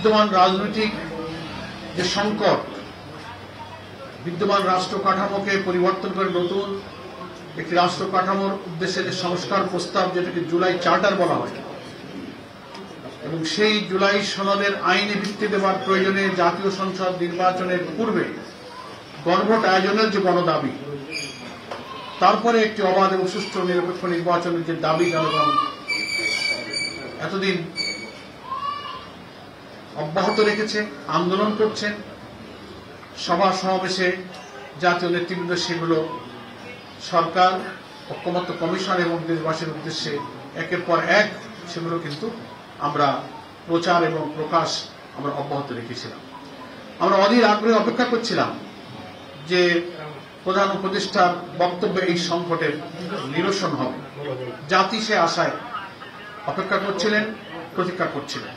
বিদ্যমান রাজনৈতিক যে সংকট, বিদ্যমান রাষ্ট্র কাঠামোকে পরিবর্তন করে নতুন একটি রাষ্ট্র কাঠামোর উদ্দেশ্যে যে সংস্কার প্রস্তাব, যেটাকে জুলাই চার্টার বলা হয়, এবং সেই জুলাই সনদের আইনি ভিত্তি দেওয়ার প্রয়োজনে জাতীয় সংসদ নির্বাচনের পূর্বে গণভোট আয়োজনের যে গণদাবি, তারপরে একটি অবাধ এবং সুষ্ঠু নিরপেক্ষ নির্বাচনের যে দাবি জনগণ এতদিন অব্যাহত রেখেছে, আন্দোলন করছেন, সভা সমাবেশে জাতীয় নেতৃবৃন্দ সেগুলো সরকার, ঐক্যমত্য কমিশন এবং দেশবাসীর উদ্দেশ্যে একের পর এক সেগুলো কিন্তু আমরা প্রচার এবং প্রকাশ আমরা অব্যাহত রেখেছিলাম। আমরা অধীর আগ্রহে অপেক্ষা করছিলাম যে প্রধান উপদেষ্টার বক্তব্যে এই সংকটের নিরসন হবে। জাতি সে আশায় অপেক্ষা করছিলেন, প্রতীক্ষা করছিলেন।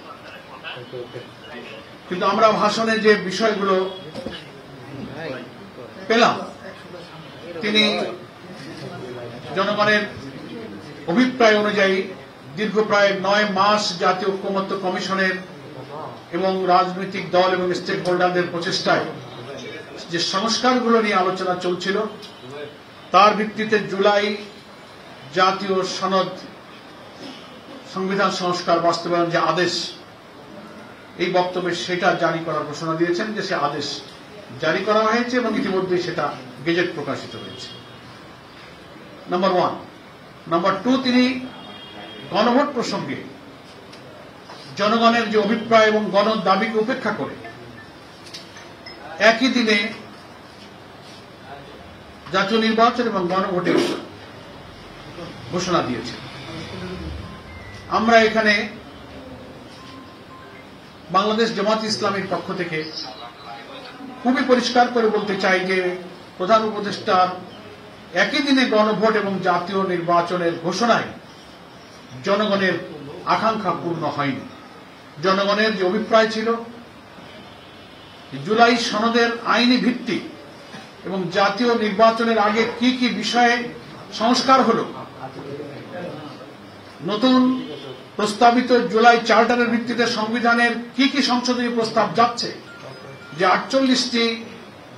কিন্তু আমরা ভাষণে যে বিষয়গুলো পেলাম, তিনি জনগণের অভিপ্রায় অনুযায়ী দীর্ঘ প্রায় 9 মাস জাতীয় ঐক্যমত্য কমিশনের এবং রাজনৈতিক দল এবং স্টেক হোল্ডারদের প্রচেষ্টায় যে সংস্কারগুলো নিয়ে আলোচনা চলছিল, তার ভিত্তিতে জুলাই জাতীয় সনদ সংবিধান সংস্কার বাস্তবায়ন যে আদেশ, এই বক্তব্যে সেটা জারি করার ঘোষণা দিয়েছেন যে সে আদেশ জারি করা হয়েছে এবং ইতিমধ্যে সেটা গেজেট প্রকাশিত হয়েছে। নাম্বার 1। নাম্বার 2, তিনি গণভোট প্রসঙ্গে জনগণের যে অভিপ্রায় এবং গণ দাবিকে উপেক্ষা করে একই দিনে জাতীয় নির্বাচন এবং গণভোটের ঘোষণা দিয়েছে। আমরা এখানে বাংলাদেশ জামাত ইসলামীর পক্ষ থেকে খুবই পরিষ্কার করে বলতে চাই যে প্রধান উপদেষ্টার একই দিনে গণভোট এবং জাতীয় নির্বাচনের ঘোষণায় জনগণের আকাঙ্ক্ষা পূর্ণ হয়নি। জনগণের যে অভিপ্রায় ছিল জুলাই সনদের আইনি ভিত্তি এবং জাতীয় নির্বাচনের আগে কি কি বিষয়ে সংস্কার হলো, নতুন প্রস্তাবিত জুলাই চার্টারের ভিত্তিতে সংবিধানের কি কি সংশোধনী প্রস্তাব যাচ্ছে, যে 48টি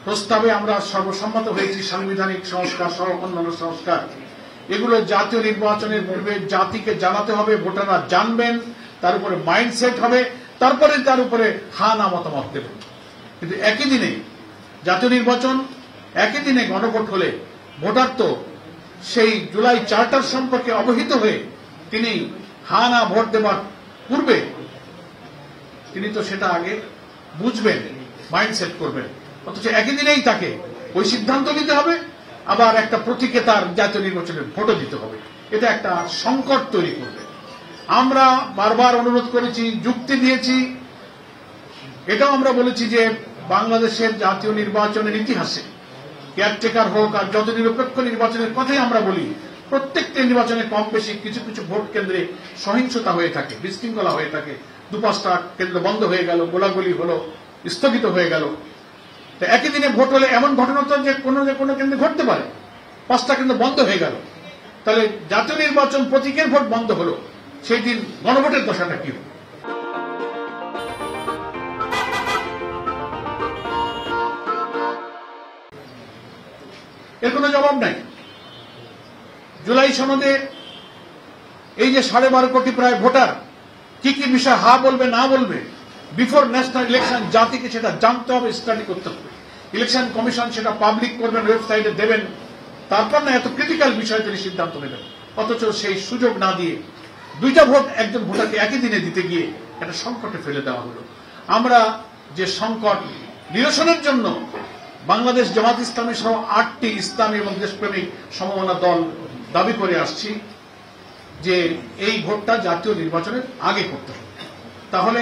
প্রস্তাবে আমরা সর্বসম্মত হয়েছি, সাংবিধানিক সংস্কার সহ অন্যান্য সংস্কার, এগুলো জাতীয় নির্বাচনের পূর্বে জাতিকে জানাতে হবে, ভোটাররা জানবেন, তার উপরে মাইন্ডসেট হবে, তারপরে তার উপরে হা না মতামত দেবেন। কিন্তু একই দিনে জাতীয় নির্বাচন, একই দিনে গণভোট হলে ভোটার তো সেই জুলাই চার্টার সম্পর্কে অবহিত হয়ে তিনি হা না ভোট দেওয়ার পূর্বে তিনি তো সেটা আগে বুঝবেন, মাইন্ডসেট করবেন, অথচ একই দিনেই তাকে ওই সিদ্ধান্ত নিতে হবে, আবার একটা প্রতীকে তার জাতীয় নির্বাচনের ভোটও দিতে হবে। এটা একটা সংকট তৈরি করবে। আমরা বারবার অনুরোধ করেছি, যুক্তি দিয়েছি, এটাও আমরা বলেছি যে বাংলাদেশের জাতীয় নির্বাচনের ইতিহাসে কেয়ারটেকার হোক আর যত নিরপেক্ষ নির্বাচনের কথাই আমরা বলি, প্রত্যেকটি নির্বাচনে কম বেশি কিছু কিছু ভোট কেন্দ্রে সহিংসতা হয়ে থাকে, বিশৃঙ্খলা হয়ে থাকে, 2-5টা কেন্দ্র বন্ধ হয়ে গেল, গোলাগুলি হলো, স্থগিত হয়ে গেল। একই দিনে ভোট হলে এমন ঘটনা তো যে কোনো কেন্দ্রে ঘটতে পারে, 5টা কেন্দ্র বন্ধ হয়ে গেল, তাহলে জাতীয় নির্বাচন প্রতীকের ভোট বন্ধ হলো, সেই দিন গণভোটের দশাটা কি হবে? এর কোনো জবাব নাই। জুলাই সনদে এই যে 12.5 কোটি প্রায় ভোটার কি কি বিষয় হা বলবে না বলবে, বিফোর ন্যাশনাল ইলেকশন জাতিকে সেটা জানতে হবে, স্টাডি করতে হবে। ইলেকশন কমিশন সেটা পাবলিক করবেন, ওয়েবসাইটে দেবেন, তারপর না এত ক্রিটিক্যাল বিষয় তিনি সিদ্ধান্ত নেবেন। অথচ সেই সুযোগ না দিয়ে 2টা ভোট একজন ভোটারকে একই দিনে দিতে গিয়ে একটা সংকটে ফেলে দেওয়া হলো। আমরা যে সংকট নিরসনের জন্য বাংলাদেশ জামাত ইসলামী সহ 8টি ইসলামী এবং দেশপ্রেমিক সমমনা দল দাবি করে আসছি যে এই ভোটটা জাতীয় নির্বাচনের আগে করতে হবে, তাহলে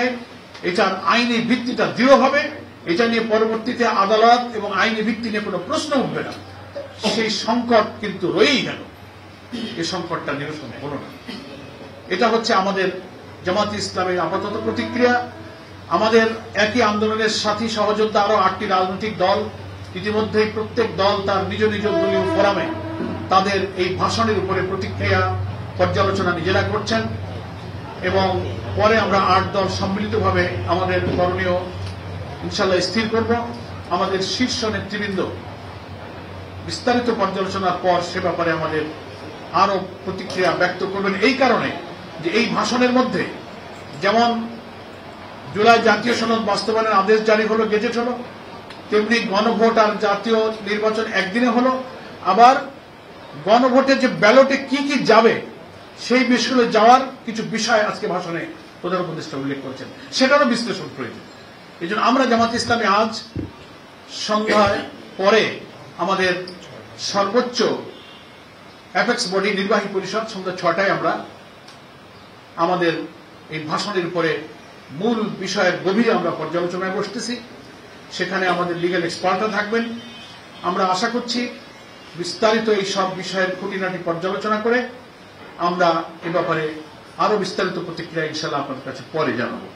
এটার আইনি ভিত্তিটা দৃঢ় হবে, এটা নিয়ে পরবর্তীতে আদালত এবং আইনি ভিত্তি নিয়ে কোনো প্রশ্ন উঠবে না। সেই সংকট কিন্তু রয়েই গেল, এই সংকটটা নিরসন হলো না। এটা হচ্ছে আমাদের জামাত ইসলামের আপাতত প্রতিক্রিয়া। আমাদের একই আন্দোলনের সাথী সহযোদ্ধা আরো 8টি রাজনৈতিক দল ইতিমধ্যেই প্রত্যেক দল তার নিজ নিজ দলীয় ফোরামে তাদের এই ভাষণের উপরে প্রতিক্রিয়া পর্যালোচনা নিজেরা করছেন। এবং পরে আমরা 8 দল সম্মিলিতভাবে আমাদের করণীয় ইনশাআল্লাহ স্থির করব। আমাদের শীর্ষ নেতৃবৃন্দ বিস্তারিত পর্যালোচনার পর সে ব্যাপারে আমাদের আরো প্রতিক্রিয়া ব্যক্ত করবেন, এই কারণে যে এই ভাষণের মধ্যে যেমন জুলাই জাতীয় সনদ বাস্তবায়নের আদেশ জারি হলো, গেজেট হলো, তেমনি গণভোট আর জাতীয় নির্বাচন একদিনে হলো। আবার গণভোটে যে ব্যালটে কি কি যাবে সেই বিষয়গুলো যাওয়ার কিছু বিষয় আজকে ভাষণে প্রধান উপদেষ্টা উল্লেখ করেছেন, সেটারও বিশ্লেষণ প্রয়োজন। এই জন্য আমরা জামাত ইসলামী আজ সন্ধ্যায় পরে আমাদের সর্বোচ্চ অ্যাপেক্স বডি নির্বাহী পরিষদ সন্ধ্যা 6টায় আমরা আমাদের এই ভাষণের উপরে মূল বিষয়ের গভীরে আমরা পর্যালোচনায় বসতেছি। সেখানে আমাদের লিগ্যাল এক্সপার্টরা থাকবেন। আমরা আশা করছি বিস্তারিত এই সব বিষয়ের খুঁটিনাটি পর্যালোচনা করে আমরা এ ব্যাপারে আরো বিস্তারিত প্রতিক্রিয়া ইনশাআল্লাহ আপনার কাছে পরে জানাবো।